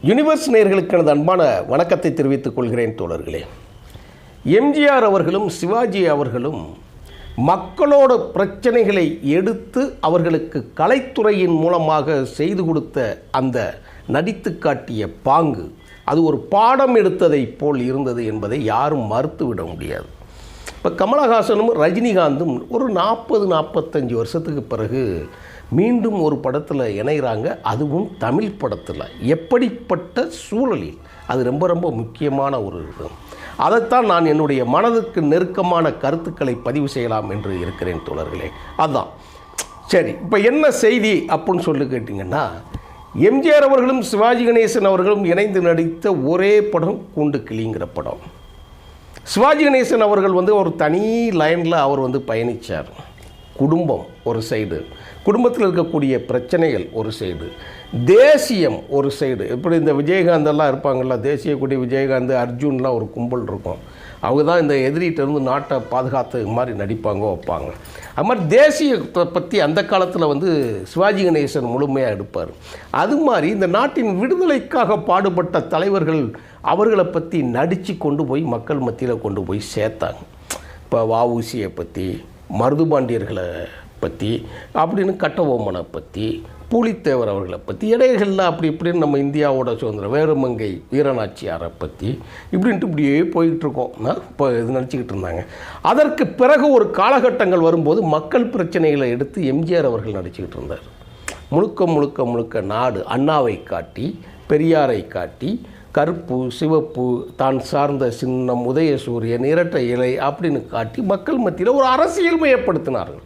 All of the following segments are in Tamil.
யுனிவர்ஸ் நேயர்களுக்கு எனது அன்பான வணக்கத்தை தெரிவித்துக் கொள்கிறேன் தோழர்களே. எம்ஜிஆர் அவர்களும் சிவாஜி அவர்களும் மக்களோட பிரச்சனைகளை எடுத்து அவர்களுக்கு கலைத்துறையின் மூலமாக செய்து கொடுத்த அந்த நடித்து காட்டிய பாங்கு அது ஒரு பாடம் எடுத்ததை போல் இருந்தது என்பதை யாரும் மறுத்துவிட முடியாது. இப்போ கமலஹாசனும் ரஜினிகாந்தும் ஒரு 40-45 வருஷத்துக்கு பிறகு மீண்டும் ஒரு படத்தில் இணைகிறாங்க, அதுவும் தமிழ் படத்தில். எப்படிப்பட்ட சூழலில் அது ரொம்ப ரொம்ப முக்கியமான ஒரு இது. அதைத்தான் நான் என்னுடைய மனதுக்கு நெருக்கமான கருத்துக்களை பதிவு செய்யலாம் என்று இருக்கிறேன் தோழர்களே. அதுதான் சரி. இப்போ என்ன செய்தி அப்படின்னு சொல்லி கேட்டிங்கன்னா, எம்ஜிஆர் அவர்களும் சிவாஜி கணேசன் அவர்களும் இணைந்து நடித்த ஒரே படம் கூண்டு கிளிங்கிற படம். சிவாஜி கணேசன் அவர்கள் ஒரு தனி லைனில் அவர் பயணித்தார். குடும்பம் ஒரு சைடு, குடும்பத்தில் இருக்கக்கூடிய பிரச்சனைகள் ஒரு சைடு, தேசியம் ஒரு சைடு. இப்படி இந்த விஜயகாந்தெல்லாம் இருப்பாங்கள்ல, தேசிய கொடி விஜயகாந்த், அர்ஜுன்லாம் ஒரு கும்பல் இருக்கும். அவங்க தான் இந்த எதிரிகிட்டேருந்து நாட்டை பாதுகாத்து மாதிரி நடிப்பாங்க, வைப்பாங்க. அது மாதிரி தேசியத்தை பற்றி அந்த காலத்தில் சிவாஜி கணேசன் முழுமையாக எடுப்பார். அது மாதிரி இந்த நாட்டின் விடுதலைக்காக பாடுபட்ட தலைவர்கள் அவர்களை பற்றி நடித்து கொண்டு போய் மக்கள் மத்தியில் கொண்டு போய் சேர்த்தாங்க. இப்போ வஉசியை பற்றி, மருதுபாண்டியர்களை பற்றி, அப்படின்னு கட்டபொம்மனை பற்றி, பூலித்தேவர் அவர்களை பற்றி, இடைகளில் அப்படி இப்படின்னு நம்ம இந்தியாவோட சுதந்திரம் வேலுமங்கை வீரநாச்சியாரை பற்றி இப்படின்ட்டு இப்படியே போயிட்டுருக்கோம். இப்போ இது நினச்சிக்கிட்டு இருந்தாங்க. அதற்கு பிறகு ஒரு காலகட்டங்கள் வரும்போது மக்கள் பிரச்சனைகளை எடுத்து எம்ஜிஆர் அவர்கள் நடிச்சுக்கிட்டு இருந்தார். முழுக்க முழுக்க நாடு அண்ணாவை காட்டி, பெரியாரை காட்டி, கருப்பு சிவப்பு, தான் சார்ந்த சின்னம், உதயசூரியன், இரட்டை இலை அப்படின்னு காட்டி மக்கள் மத்தியில் ஒரு அரசியல் மயப்படுத்தினார்கள்.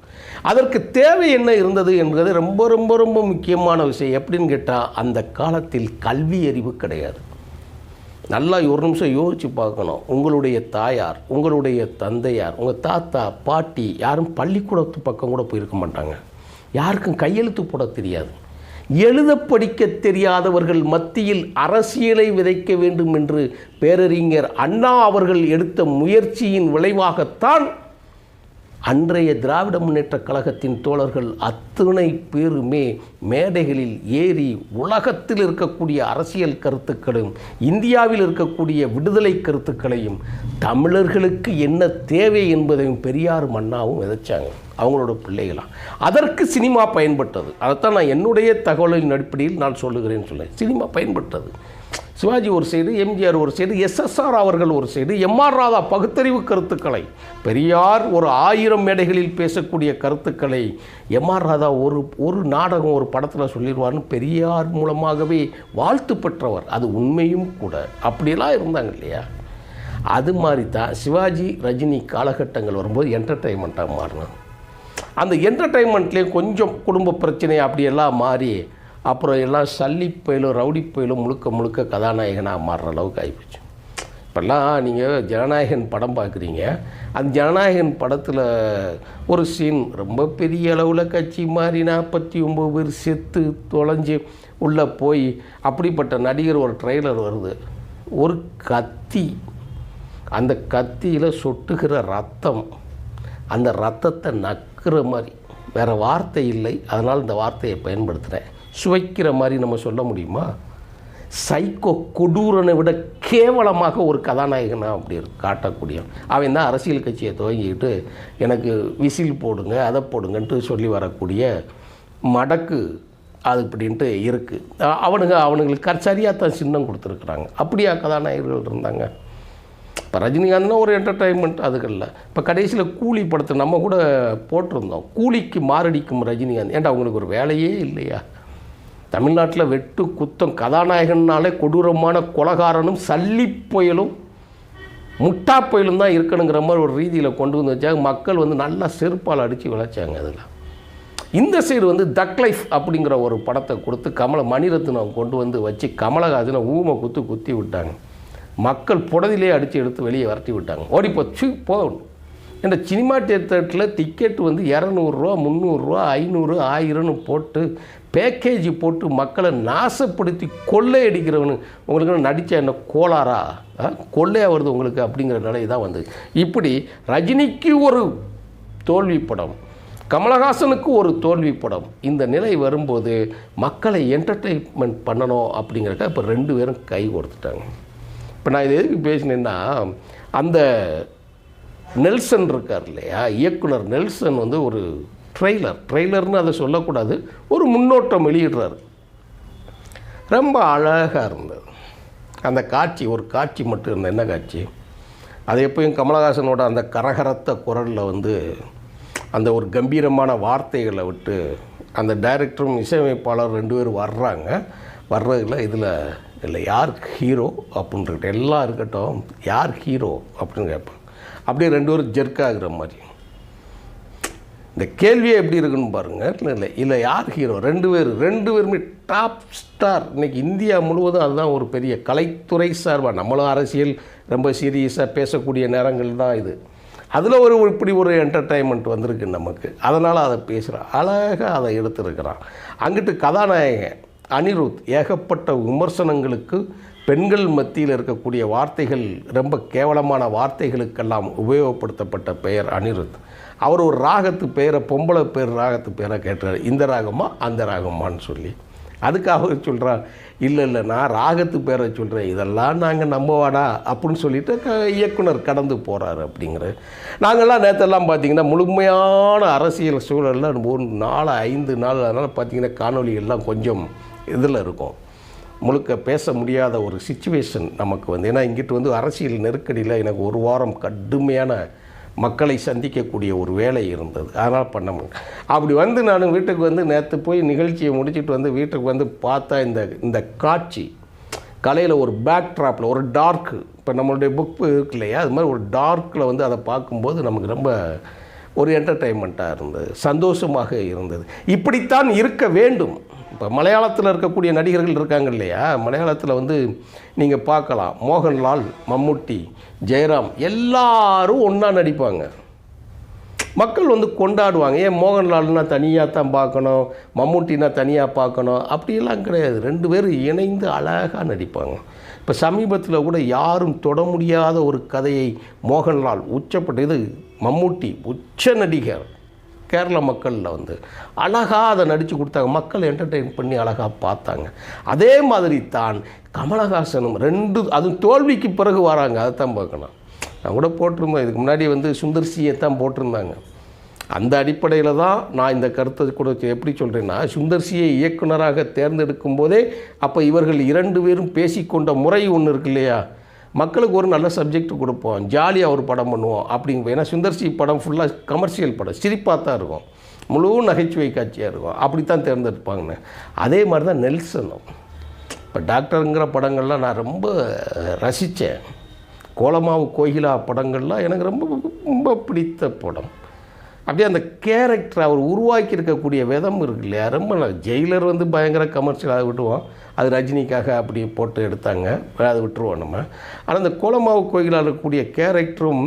அதற்கு தேவை என்ன இருந்தது என்பது ரொம்ப ரொம்ப ரொம்ப முக்கியமான விஷயம். எப்படின்னு கேட்டால், அந்த காலத்தில் கல்வி அறிவு கிடையாது. நல்லா ஒரு நிமிஷம் யோசித்து பார்க்கணும். உங்களுடைய தாயார், உங்களுடைய தந்தையார், உங்கள் தாத்தா பாட்டி யாரும் பள்ளிக்கூடத்து பக்கம் கூட போயிருக்க மாட்டாங்க. யாருக்கும் கையெழுத்து போட தெரியாது. எழுத படிக்க தெரியாதவர்கள் மத்தியில் அரசியலை விதைக்க வேண்டும் என்று பேரறிஞர் அண்ணா அவர்கள் எடுத்த முயற்சியின் விளைவாகத்தான் அன்றைய திராவிட முன்னேற்ற கழகத்தின் தோழர்கள் அத்தனை பேருமே மேடைகளில் ஏறி உலகத்தில் இருக்கக்கூடிய அரசியல் கருத்துக்களையும் இந்தியாவில் இருக்கக்கூடிய விடுதலை கருத்துக்களையும் தமிழர்களுக்கு என்ன தேவை என்பதையும் பெரியாரும் அண்ணாவும் விதைச்சாங்க, அவங்களோட பிள்ளைகளாம். அதற்கு சினிமா பயன்பட்டது. அதைத்தான் நான் என்னுடைய தகவலின் அடிப்படையில் நான் சொல்லுகிறேன்னு சினிமா பயன்பட்டது. சிவாஜி ஒரு சைடு, எம்ஜிஆர் ஒரு சைடு, எஸ்எஸ்ஆர் அவர்கள் ஒரு சைடு, எம்ஆர் ராதா பகுத்தறிவு கருத்துக்களை, பெரியார் ஒரு 1000 மேடைகளில் பேசக்கூடிய கருத்துக்களை எம்ஆர் ராதா ஒரு நாடகம் ஒரு படத்தில் சொல்லிடுவார்னு பெரியார் மூலமாகவே வாழ்த்து பெற்றவர். அது உண்மையும் கூட. அப்படியெல்லாம் இருந்தாங்க இல்லையா? அது மாதிரி தான் சிவாஜி ரஜினி காலகட்டங்கள் வரும்போது என்டர்டெயின்மெண்ட்டாக மாறினது. அந்த என்டர்டெயின்மெண்ட்லேயும் கொஞ்சம் குடும்ப பிரச்சனை அப்படியெல்லாம் மாறி அப்புறம் எல்லாம் சல்லிப்பயிலும் ரவுடிப்பயிலும் முழுக்க கதாநாயகனாக மாறுற அளவுக்கு ஆகிப்போச்சு. இப்போல்லாம் நீங்கள் ஜனநாயகன் படம் பார்க்குறீங்க. அந்த ஜனநாயகன் படத்தில் ஒரு சீன் ரொம்ப பெரிய அளவில் கட்சி மாறி 49 பேர் செத்து தொலைஞ்சி உள்ளே போய் அப்படிப்பட்ட நடிகர் ஒரு ட்ரெய்லர் வருது. ஒரு கத்தி, அந்த கத்தியில் சொட்டுகிற ரத்தம், அந்த ரத்தத்தை நக்குற மாதிரி, வேறு வார்த்தை இல்லை, அதனால் இந்த வார்த்தையை பயன்படுத்துகிறேன். சுவைக்கிற மாதிரி நம்ம சொல்ல முடியுமா? சைக்கோ கொடூரனை விட கேவலமாக ஒரு கதாநாயகனாக அப்படி காட்டக்கூடிய அவன் தான் அரசியல் கட்சியை துவங்கிக்கிட்டு எனக்கு விசில் போடுங்க அதை போடுங்கன்ட்டு சொல்லி வரக்கூடிய மடக்கு அது இப்படின்ட்டு இருக்குது. அவனுங்களுக்கு சரியாக தான் சின்னம் கொடுத்துருக்குறாங்க. அப்படியா கதாநாயகர்கள் இருந்தாங்க? இப்போ ரஜினிகாந்த்னா ஒரு என்டர்டெயின்மெண்ட் அதுகளில். இப்போ கடைசியில் கூலி படத்தை நம்ம கூட போட்டிருந்தோம். கூலிக்கு மாரடிக்கும் ரஜினிகாந்த். ஏன்டா அவங்களுக்கு ஒரு வேலையே இல்லையா? தமிழ்நாட்டில் வெட்டு குத்தம் கதாநாயகனாலே கொடூரமான கொலகாரனும் சல்லி புயலும் முட்டா புயலும் தான் இருக்கணுங்கிற மாதிரி ஒரு ரீதியில் கொண்டு வந்து வச்சாங்க. மக்கள் நல்லா செருப்பால் அடித்து விளைச்சாங்க. அதில் இந்த சைடு தக் லைஃப் அப்படிங்கிற ஒரு படத்தை கொடுத்து மணிரத்னம் கொண்டு வச்சு கமலஹாசனை ஊமை குத்தி விட்டாங்க. மக்கள் புடதிலே அடித்து எடுத்து வெளியே விரட்டி விட்டாங்க. ஓடிப்போச்சு போகணும். இந்த சினிமா தியேட்டரில் டிக்கெட் 200 ரூபா 300 ரூபா 500 1000ன்னு போட்டு பேக்கேஜ் போட்டு மக்களை நாசப்படுத்தி கொள்ளையடிக்கிறவனு உங்களுக்கு நடித்தா என்ன கோளாரா? கொள்ளையாக வருது உங்களுக்கு அப்படிங்கிற நிலை தான் இப்படி ரஜினிக்கு ஒரு தோல்வி படம், கமலஹாசனுக்கு ஒரு தோல்வி படம். இந்த நிலை வரும்போது மக்களை என்டர்டெயின்மெண்ட் பண்ணணும் அப்படிங்கிறக்க இப்போ 2 பேரும் கை கொடுத்துட்டாங்க. இப்போ நான் இது எதுக்கு பேசினேன்னா, அந்த நெல்சன் இருக்கார் இல்லையா, இயக்குனர் நெல்சன் வந்து ஒரு ட்ரெய்லர்னு அதை சொல்லக்கூடாது, ஒரு முன்னோட்டம் வெளியிடுறாரு. ரொம்ப அழகாக இருந்தது அந்த காட்சி. ஒரு காட்சி மட்டும் இருந்தது. என்ன காட்சி? அது எப்பயும் கமலஹாசனோட அந்த கரகரத்த குரலில் வந்து அந்த ஒரு கம்பீரமான வார்த்தைகளை விட்டு அந்த டைரக்டரும் இசையமைப்பாளர் 2 பேர் வர்றதில்ல. இதில் இல்லை யார் ஹீரோ அப்படின்ட்டு எல்லாம் இருக்கட்டும், யார் ஹீரோ அப்படின்னு கேட்பேன். அப்படியே 2 பேரும் ஜெர்க் ஆகுற மாதிரி. இந்த கேள்வியே எப்படி இருக்குன்னு பாருங்கள். இல்லை யார் ஹீரோ? 2 பேருமே டாப் ஸ்டார். இன்றைக்கி இந்தியா முழுவதும் அதுதான் ஒரு பெரிய கலைத்துறை சார்பாக. நம்மளும் அரசியல் ரொம்ப சீரியஸாக பேசக்கூடிய நேரங்கள் தான் இது. அதில் இப்படி ஒரு என்டர்டெயின்மெண்ட் வந்திருக்கு நமக்கு. அதனால் அதை பேசுகிறான், அழகாக அதை எடுத்துருக்கிறான். அங்கிட்டு கதாநாயகன் அனிருத் ஏகப்பட்ட விமர்சனங்களுக்கு, பெண்கள் மத்தியில் இருக்கக்கூடிய வார்த்தைகள், ரொம்ப கேவலமான வார்த்தைகளுக்கெல்லாம் உபயோகப்படுத்தப்பட்ட பெயர் அனிருத். அவர் ஒரு ராகத்து பெயரை, பொம்பளை பேர் ராகத்து பேரை கேட்டார், இந்த ராகமா அந்த ராகமான்னு சொல்லி. அதுக்கு அவர் சொல்கிறார், இல்லை நான் ராகத்து பேரை சொல்கிறேன், இதெல்லாம் நாங்கள் நம்பவாடா அப்படின்னு சொல்லிட்டு இயக்குனர் கடந்து போகிறாரு அப்படிங்கிற. நாங்கள்லாம் நேற்றெல்லாம் பார்த்திங்கன்னா முழுமையான அரசியல் சூழலில் 1 நாள் 5 நாள், அதனால் பார்த்திங்கன்னா காணொலிகள்லாம் கொஞ்சம் இதில் இருக்கும். முழுக்க பேச முடியாத ஒரு சிச்சுவேஷன் நமக்கு வந்து. ஏன்னா இங்கிட்டு வந்து அரசியல் நெருக்கடியில் எனக்கு 1 வாரம் கடுமையான மக்களை சந்திக்கக்கூடிய ஒரு வேலை இருந்தது. அதனால் பண்ண முடியும். அப்படி வந்து நான் வீட்டுக்கு வந்து நேற்று போய் நிகழ்ச்சியை முடிச்சுட்டு வந்து வீட்டுக்கு வந்து பார்த்தா இந்த காட்சி கலையில் ஒரு பேக் ட்ராப்பில் ஒரு டார்க்கு, இப்போ நம்மளுடைய புக் இருக்கு இல்லையா, அது மாதிரி ஒரு டார்க்கில் வந்து அதை பார்க்கும்போது நமக்கு ரொம்ப ஒரு என்டர்டெயின்மெண்ட்டாக இருந்தது, சந்தோஷமாக இருந்தது. இப்படித்தான் இருக்க வேண்டும். இப்போ மலையாளத்தில் இருக்கக்கூடிய நடிகர்கள் இருக்காங்க இல்லையா, மலையாளத்தில் வந்து நீங்கள் பார்க்கலாம், மோகன்லால், மம்முட்டி, ஜெயராம் எல்லாரும் ஒன்றா நடிப்பாங்க. மக்கள் வந்து கொண்டாடுவாங்க. ஏன் மோகன்லால்னா தனியாக தான் பார்க்கணும், மம்முட்டினா தனியாக பார்க்கணும், அப்படியெல்லாம் கிடையாது. 2 பேரும் இணைந்து அழகாக நடிப்பாங்க. இப்போ சமீபத்தில் கூட யாரும் தொட முடியாத ஒரு கதையை மோகன்லால் உச்சப்பட்டது, மம்முட்டி உச்ச நடிகர் கேரள மக்களில் வந்து அழகாக அதை நடித்து கொடுத்தாங்க. மக்கள் என்டர்டெயின் பண்ணி அழகாக பார்த்தாங்க. அதே மாதிரி தான் கமலஹாசனும் 2, அதுவும் தோல்விக்கு பிறகு வராங்க. அதை தான் பார்க்கணும். நான் கூட போட்டிருந்தேன், இதுக்கு முன்னாடி வந்து சுந்தர்சியை தான் போட்டிருந்தாங்க. அந்த அடிப்படையில் தான் நான் இந்த கருத்தை கூட எப்படி சொல்கிறேன்னா, சுந்தர்சியை இயக்குனராக தேர்ந்தெடுக்கும் போதே அப்போ இவர்கள் 2 பேரும் பேசிக்கொண்ட முறை ஒன்று இருக்கு இல்லையா, மக்களுக்கு ஒரு நல்ல சப்ஜெக்ட் கொடுப்போம், ஜாலியாக ஒரு படம் பண்ணுவோம் அப்படிங்க. ஏன்னா சுந்தர்சி படம் ஃபுல்லாக கமர்ஷியல் படம், சிரிப்பாக தான் இருக்கும், முழு நகைச்சுவை காட்சியாக இருக்கும், அப்படி தான் தேர்ந்தெடுப்பாங்கன்னு. அதே மாதிரி தான் நெல்சனும். இப்போ டாக்டருங்கிற படங்கள்லாம் நான் ரொம்ப ரசித்தேன். கோலமாவு கோகிலா படங்கள்லாம் எனக்கு ரொம்ப பிடித்த படம். அப்படியே அந்த கேரக்டர் அவர் உருவாக்கி இருக்கக்கூடிய விதம் இருக்கு இல்லையா, ரொம்ப ஜெயிலர் வந்து பயங்கர கமர்ஷியல், அதை விட்டுவோம், அது ரஜினிக்காக அப்படி போட்டு எடுத்தாங்க, அதை விட்டுருவோம் நம்ம. ஆனால் அந்த கோலமாவு கோயிலாக இருக்கக்கூடிய கேரக்டரும்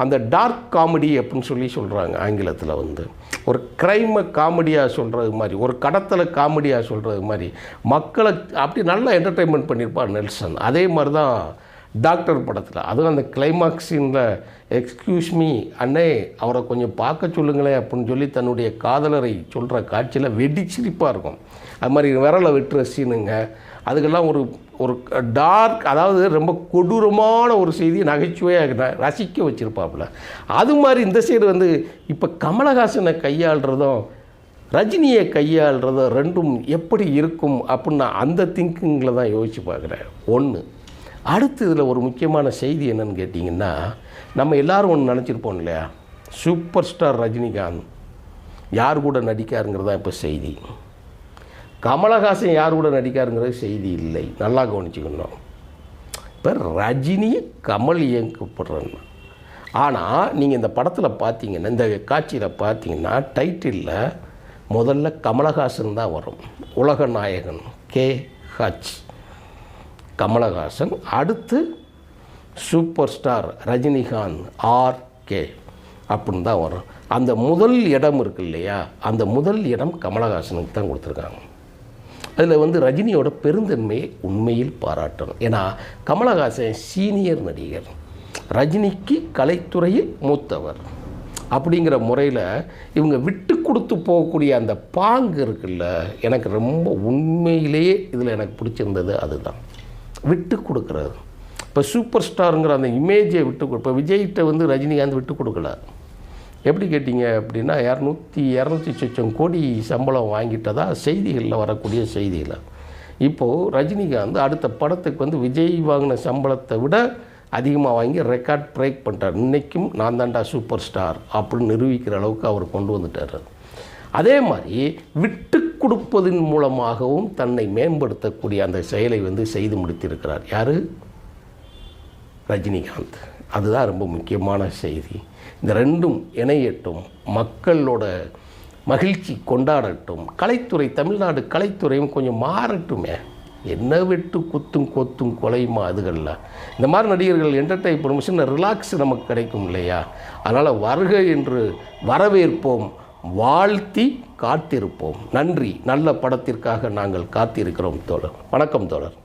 அந்த டார்க் காமெடி அப்படின்னு சொல்லி சொல்கிறாங்க ஆங்கிலத்தில், வந்து ஒரு க்ரைமை காமெடியாக சொல்கிறது மாதிரி, ஒரு கடத்தலை காமெடியாக சொல்கிறது மாதிரி மக்களை அப்படி நல்லா என்டர்டெயின்மெண்ட் பண்ணியிருப்பார் நெல்சன். அதே மாதிரி தான் டாக்டர் படத்தில், அதுவும் அந்த கிளைமாக்ஸ் சீனில் எக்ஸ்கியூஸ் மீ அண்ணே அவரை கொஞ்சம் பார்க்க சொல்லுங்களேன் அப்படின்னு சொல்லி தன்னுடைய காதலரை சொல்கிற காட்சியில் வெடிச்சிரிப்பாக இருக்கும். அது மாதிரி விரலை வெட்டுற சீனுங்க, அதுக்கெல்லாம் ஒரு டார்க், அதாவது ரொம்ப கொடூரமான ஒரு செய்தியை நகைச்சுவையாக ரசிக்க வச்சுருப்பாப்புல. அது மாதிரி இந்த சைடு வந்து இப்போ கமலஹாசனை கையாளுறதும் ரஜினியை கையாளுறதும் 2ம் எப்படி இருக்கும் அப்படின்னு நான் அந்த திங்கிங்கில் தான் யோசித்து பார்க்குறேன். ஒன்று. அடுத்து இதில் ஒரு முக்கியமான செய்தி என்னன்னு கேட்டிங்கன்னா, நம்ம எல்லோரும் ஒன்று நினச்சிருப்போம் இல்லையா, சூப்பர் ஸ்டார் ரஜினிகாந்த் யார் கூட நடிக்காருங்கிறதா இப்போ செய்தி. கமலஹாசன் யார் கூட நடிக்காருங்கிறது செய்தி இல்லை. நல்லா கவனிச்சுக்கணும். இப்போ ரஜினி கமல் இயக்கப்படுறேன்னு. ஆனால் நீங்கள் இந்த படத்தில் பார்த்தீங்கன்னா, இந்த காட்சியில் பார்த்தீங்கன்னா டைட்டிலில் முதல்ல கமலஹாசன் தான் வரும். உலக நாயகன் KH கமலஹாசன், அடுத்து சூப்பர் ஸ்டார் ரஜினிகாந்த் RK அப்படின்னு தான் வரும். அந்த முதல் இடம் இருக்கு இல்லையா, அந்த முதல் இடம் கமலஹாசனுக்கு தான் கொடுத்துருக்காங்க. அதில் வந்து ரஜினியோட பெருந்தன்மையை உண்மையில் பாராட்டணும். ஏன்னா கமலஹாசன் சீனியர் நடிகர், ரஜினிக்கு கலைத்துறையில் மூத்தவர். அப்படிங்கிற முறையில் இவங்க விட்டு கொடுத்து போகக்கூடிய அந்த பாங்கு இருக்குல்ல, எனக்கு ரொம்ப உண்மையிலேயே இதில் எனக்கு பிடிச்சிருந்தது அதுதான், விட்டு கொடுக்குறது. இப்போ சூப்பர் ஸ்டாருங்கிற அந்த இமேஜை இப்போ விஜய்கிட்ட வந்து ரஜினிகாந்த் விட்டு கொடுக்கல. எப்படி கேட்டிங்க அப்படின்னா 200 சொச்சம் கோடி சம்பளம் வாங்கிட்டதா செய்திகளில் வரக்கூடிய செய்தியில். இப்போது ரஜினிகாந்த் அடுத்த படத்துக்கு வந்து விஜய் வாங்கின சம்பளத்தை விட அதிகமாக வாங்கி ரெக்கார்ட் பிரேக் பண்ணிட்டார். இன்றைக்கும் நான் தாண்டா சூப்பர் ஸ்டார் அப்படின்னு நிரூபிக்கிற அளவுக்கு அவர் கொண்டு வந்துட்டார். அதே மாதிரி விட்டு கொடுப்பதன் மூலமாகவும் தன்னை மேம்படுத்தக்கூடிய அந்த செயலை வந்து செய்து முடித்திருக்கிறார். யார்? ரஜினிகாந்த். அதுதான் ரொம்ப முக்கியமான செய்தி. இந்த ரெண்டும் இணையட்டும், மக்களோட மகிழ்ச்சி கொண்டாடட்டும், கலைத்துறை, தமிழ்நாடு கலைத்துறையும் கொஞ்சம் மாறட்டுமே. என்ன வெட்டு குத்தும் கொத்தும் கொலையுமா அதுகளில். இந்த மாதிரி நடிகர்கள் என்டர்டைன் ப்ரொமோஷன் ரிலாக்ஸ் நமக்கு கிடைக்கும் இல்லையா? அதனால் வருக என்று வரவேற்போம், வாழ்த்தி காத்திருப்போம். நன்றி. நல்ல படத்திற்காக நாங்கள் காத்திருக்கிறோம் தோழர். வணக்கம் தோழர்.